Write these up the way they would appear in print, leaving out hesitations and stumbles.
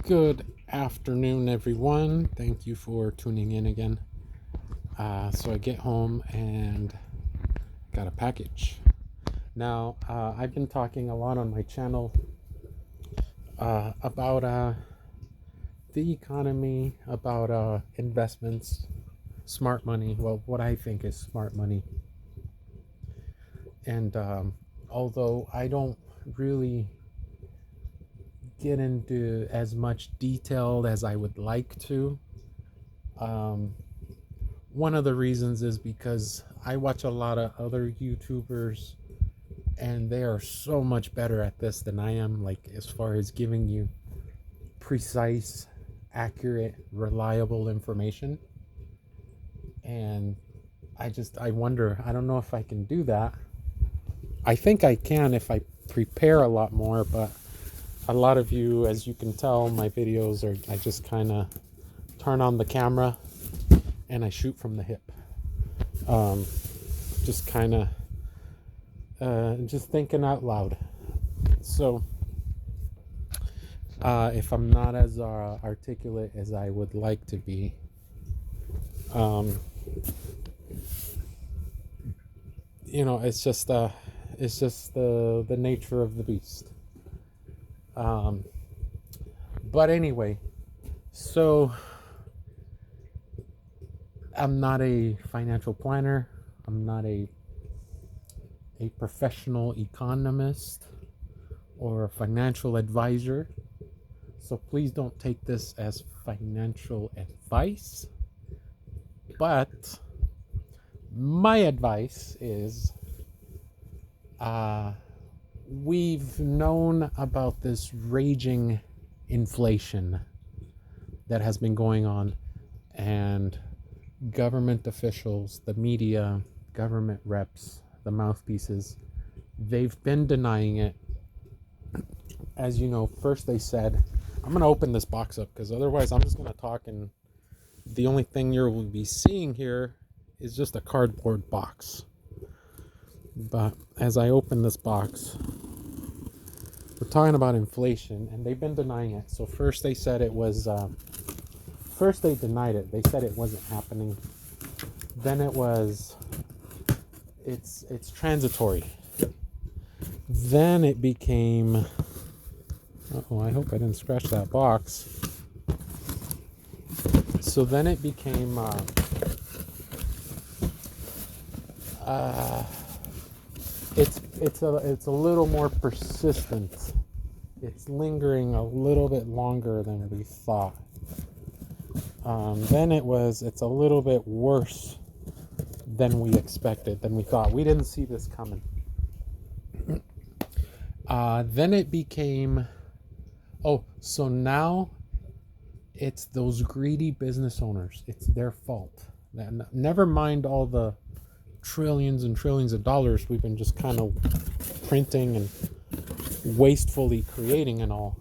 Good afternoon, everyone. Thank you for tuning in again. So I get home and got a package. Now, I've been talking a lot on my channel about the economy, about investments, smart money. Well, what I think is smart money. And although I don't really get into as much detail as I would like to, um, one of the reasons is because I watch a lot of other YouTubers and they are so much better at this than I am, like as far as giving you precise, accurate, reliable information. And I wonder, I don't know if I can do that. I think I can if I prepare a lot more, but a lot of you, as you can tell, my videos are, I just kind of turn on the camera and I shoot from the hip. Um, just kind of just thinking out loud. So if I'm not as articulate as I would like to be, it's just the nature of the beast. But anyway, so I'm not a financial planner. I'm not a professional economist or a financial advisor. So please don't take this as financial advice. But my advice is we've known about this raging inflation that has been going on, and government officials, the media, government reps, the mouthpieces, they've been denying it. As you know, first they said, I'm going to open this box up because otherwise I'm just going to talk and the only thing you will be seeing here is just a cardboard box. But as I open this box, we're talking about inflation and they've been denying it. So first they said it was, first they denied it. They said it wasn't happening. Then it was, it's transitory. Then it became, I hope I didn't scratch that box. So then it became it's a little more persistent. It's lingering a little bit longer than we thought. Then it's a little bit worse than we expected, than we thought. We didn't see this coming. Then it became, so now it's those greedy business owners. It's their fault. Never mind all the trillions and trillions of dollars we've been just kind of printing and wastefully creating and all.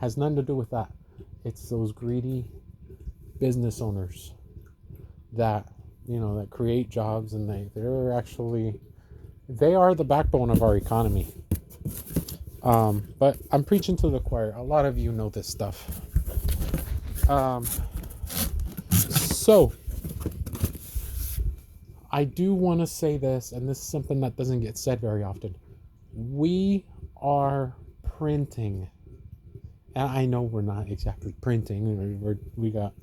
Has nothing to do with that. It's those greedy business owners that, that create jobs, and they are the backbone of our economy. But I'm preaching to the choir. A lot of you know this stuff. So I do want to say this, and this is something that doesn't get said very often. We are printing, and I know we're not exactly printing. We got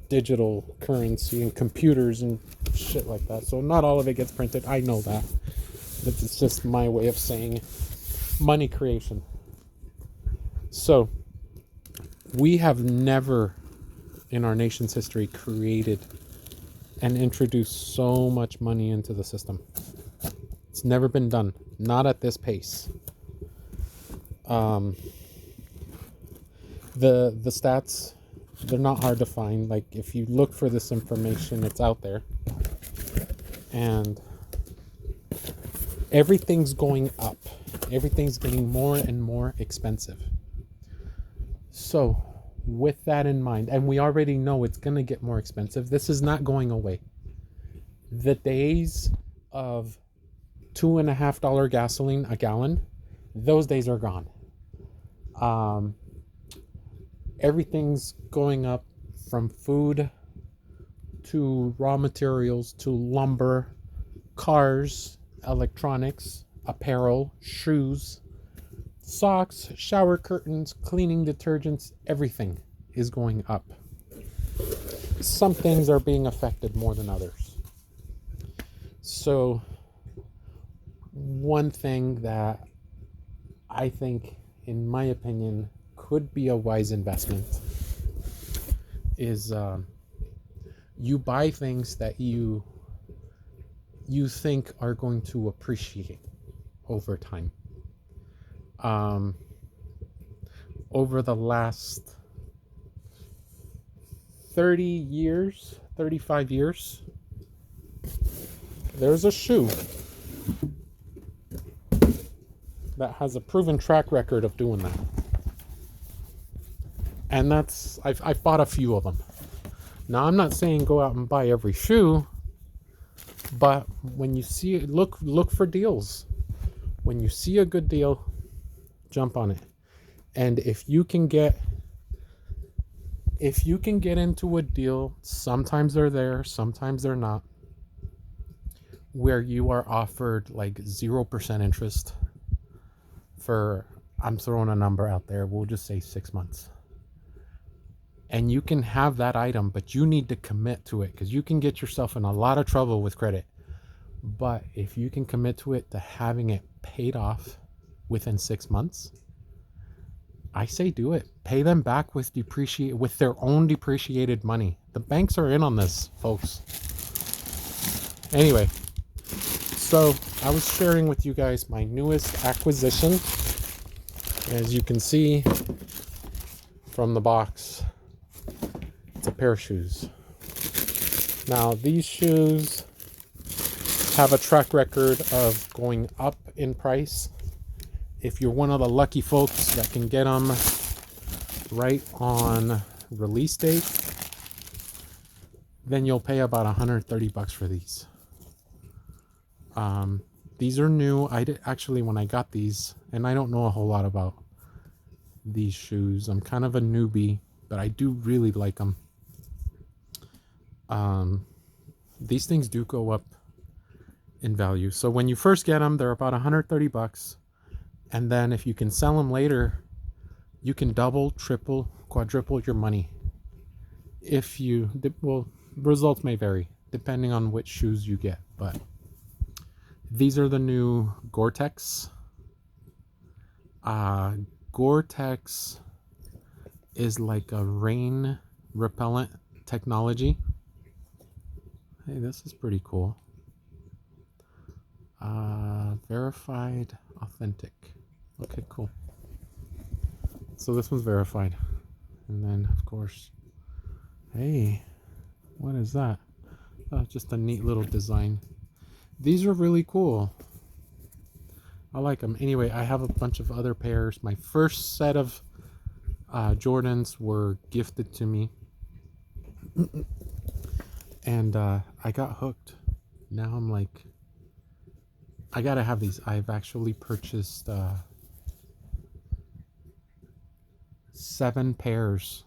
digital currency and computers and shit like that. So not all of it gets printed. I know that. It's just my way of saying money creation. So we have never in our nation's history created and introduced so much money into the system. It's never been done, not at this pace. The stats, they're not hard to find. Like if you look for this information, it's out there. And everything's going up. Everything's getting more and more expensive. So with that in mind, and we already know it's going to get more expensive, this is not going away. The days of $2.50 gasoline a gallon, those days are gone. Um, Everything's going up, from food to raw materials to lumber, cars, electronics, apparel, shoes, socks, shower curtains, cleaning detergents, everything is going up. Some things are being affected more than others. So, one thing that I think, in my opinion, could be a wise investment is you buy things that you think are going to appreciate over time. Um, Over the last 30 years, 35 years, there's a shoe that has a proven track record of doing that. And I've bought a few of them. Now, I'm not saying go out and buy every shoe, but when you see it, look for deals. When you see a good deal, jump on it. And if you can get into a deal, sometimes they're there, sometimes they're not, where you are offered like 0% interest for, I'm throwing a number out there, we'll just say 6 months. And you can have that item, but you need to commit to it, because you can get yourself in a lot of trouble with credit. But if you can commit to it, to having it paid off within 6 months, I say do it. Pay them back with their own depreciated money. The banks are in on this, folks. Anyway, so I was sharing with you guys my newest acquisition. As you can see from the box, it's a pair of shoes. Now, these shoes have a track record of going up in price. If you're one of the lucky folks that can get them right on release date, then you'll pay about $130 for these. These are new. Actually, when I got these, and I don't know a whole lot about these shoes. I'm kind of a newbie, but I do really like them. These things do go up in value. So when you first get them, they're about $130. And then if you can sell them later, you can double, triple, quadruple your money. Results may vary depending on which shoes you get, but these are the new Gore-Tex. Gore-Tex is like a rain repellent technology. Hey, this is pretty cool. Verified, authentic. Okay, cool. So this one's verified. And then, of course, hey, what is that? Oh, just a neat little design. These are really cool. I like them. Anyway, I have a bunch of other pairs. My first set of Jordans were gifted to me. And I got hooked. Now I'm like, I gotta have these. I've actually purchased 7 pairs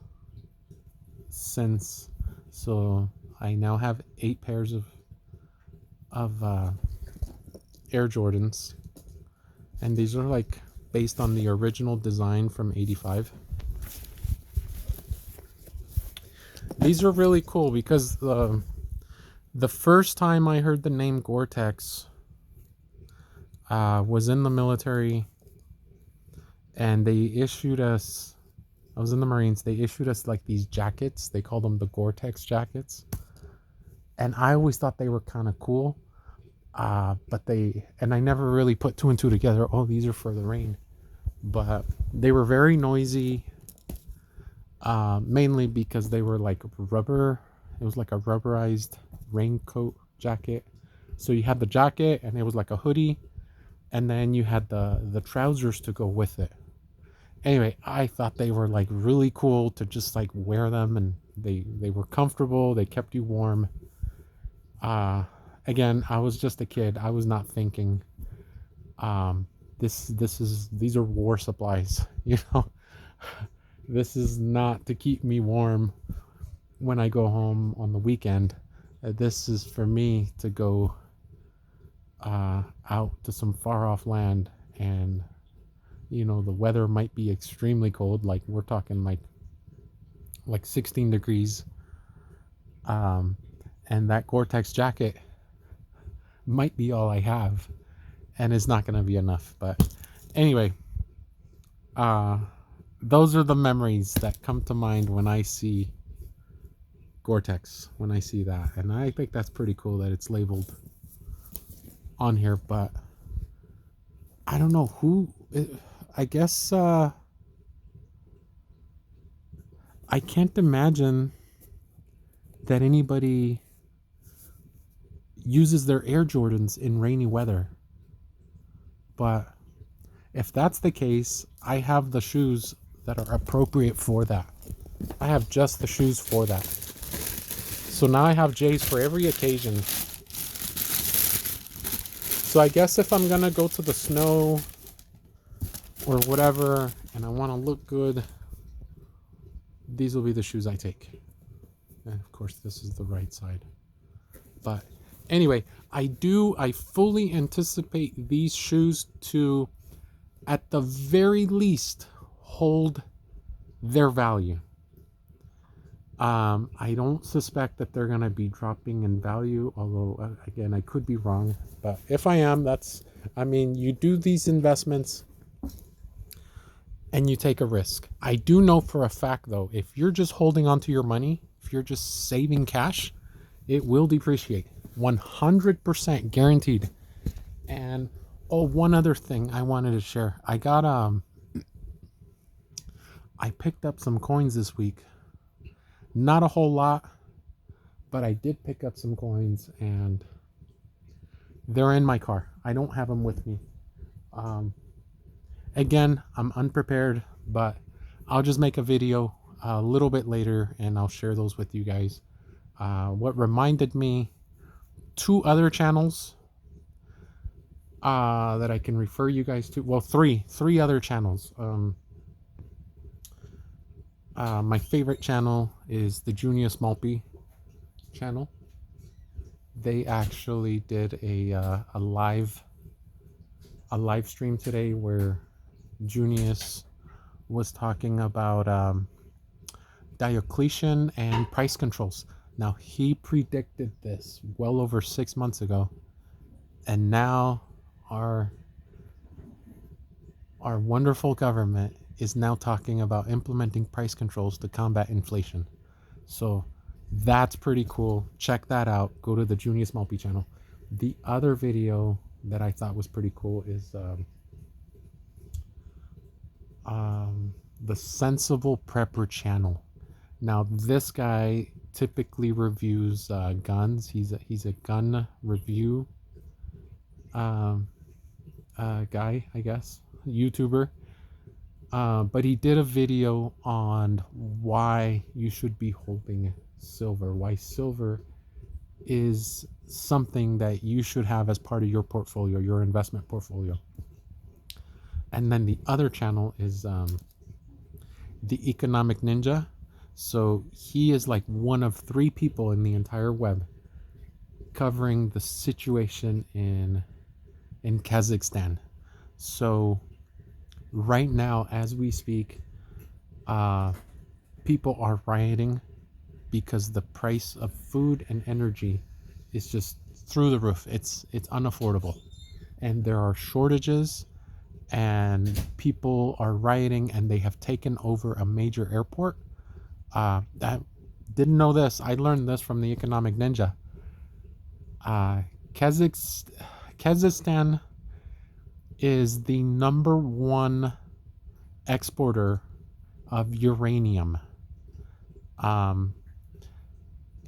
since. So I now have 8 pairs of Air Jordans. And these are like based on the original design from '85. These are really cool because the first time I heard the name Gore-Tex was in the military, and they issued us, I was in the Marines, they issued us like these jackets. They call them the Gore-Tex jackets. And I always thought they were kind of cool. And I never really put 2 and 2 together. Oh, these are for the rain. But they were very noisy. Mainly because they were like rubber. It was like a rubberized raincoat jacket. So you had the jacket and it was like a hoodie, and then you had the trousers to go with it. Anyway, I thought they were like really cool to just like wear them, and they were comfortable. They kept you warm. Again, I was just a kid. I was not thinking these are war supplies, you know. This is not to keep me warm when I go home on the weekend. This is for me to go out to some far off land, and the weather might be extremely cold, like we're talking like 16 degrees, and that Gore-Tex jacket might be all I have, and it's not going to be enough. But anyway, those are the memories that come to mind when I see Gore-Tex, when I see that. And I think that's pretty cool that it's labeled on here. But I don't know who, I guess I can't imagine that anybody uses their Air Jordans in rainy weather. But if that's the case, I have the shoes that are appropriate for that. I have just the shoes for that. So now I have J's for every occasion. So I guess if I'm gonna go to the snow or whatever and I want to look good, these will be the shoes I take. And of course this is the right side. But anyway, I fully anticipate these shoes to, at the very least, hold their value. I don't suspect that they're going to be dropping in value, although, again, I could be wrong. But if I am, you do these investments and you take a risk. I do know for a fact, though, if you're just holding on to your money, if you're just saving cash, it will depreciate. 100% guaranteed. And, one other thing I wanted to share. I picked up some coins this week. Not a whole lot, but I did pick up some coins, and they're in my car. I don't have them with me. Again, I'm unprepared, but I'll just make a video a little bit later, and I'll share those with you guys. What reminded me, 2 other channels that I can refer you guys to. Well, three other channels. My favorite channel is the Junius Malpe channel. They actually did a live stream today where Junius was talking about Diocletian and price controls. Now, he predicted this well over 6 months ago, and now our wonderful government is now talking about implementing price controls to combat inflation. So that's pretty cool. Check that out. Go to the Junius Malpe channel. The other video that I thought was pretty cool is the Sensible Prepper channel. Now, this guy typically reviews guns. He's a gun review guy, I guess, YouTuber. But he did a video on why you should be holding silver, why silver is something that you should have as part of your portfolio, your investment portfolio. And then the other channel is the Economic Ninja. So he is like one of 3 people in the entire web covering the situation in Kazakhstan. So right now, as we speak, people are rioting because the price of food and energy is just through the roof. It's unaffordable, and there are shortages, and people are rioting, and they have taken over a major airport. I didn't know this. I learned this from the Economic Ninja. Kazakhstan is the number 1 exporter of uranium.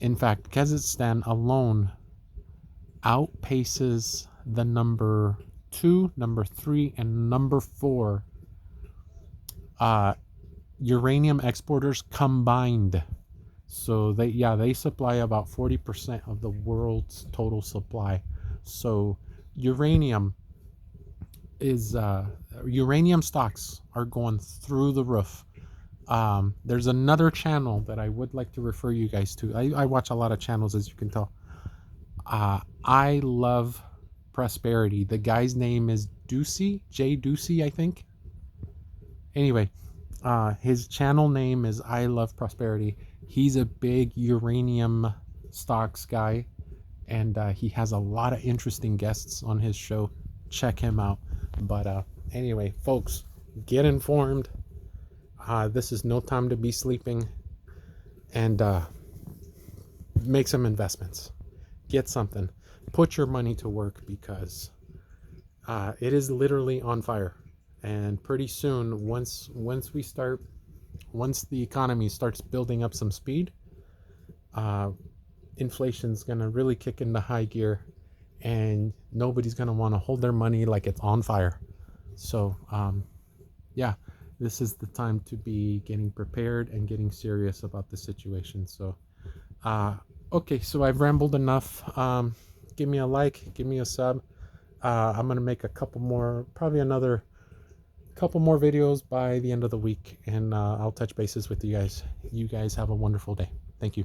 In fact, Kazakhstan alone outpaces the number 2, number 3, and number 4 uranium exporters combined. So they supply about 40% of the world's total supply. So uranium stocks are going through the roof. There's another channel that I would like to refer you guys to. I watch a lot of channels, as you can tell. I love prosperity. The guy's name is Ducey, Jay Ducey, I think. Anyway, his channel name is I Love Prosperity. He's a big uranium stocks guy, and he has a lot of interesting guests on his show. Check him out. But anyway, folks, get informed. This is no time to be sleeping, and make some investments. Get something. Put your money to work, because it is literally on fire. And pretty soon, once the economy starts building up some speed, inflation's gonna really kick into high gear, and nobody's gonna want to hold their money like it's on fire. So yeah, this is the time to be getting prepared and getting serious about the situation. So okay, so I've rambled enough. Give me a like, give me a sub. I'm gonna make a couple more, probably another couple more videos by the end of the week, and I'll touch bases with you guys. You guys have a wonderful day. Thank you.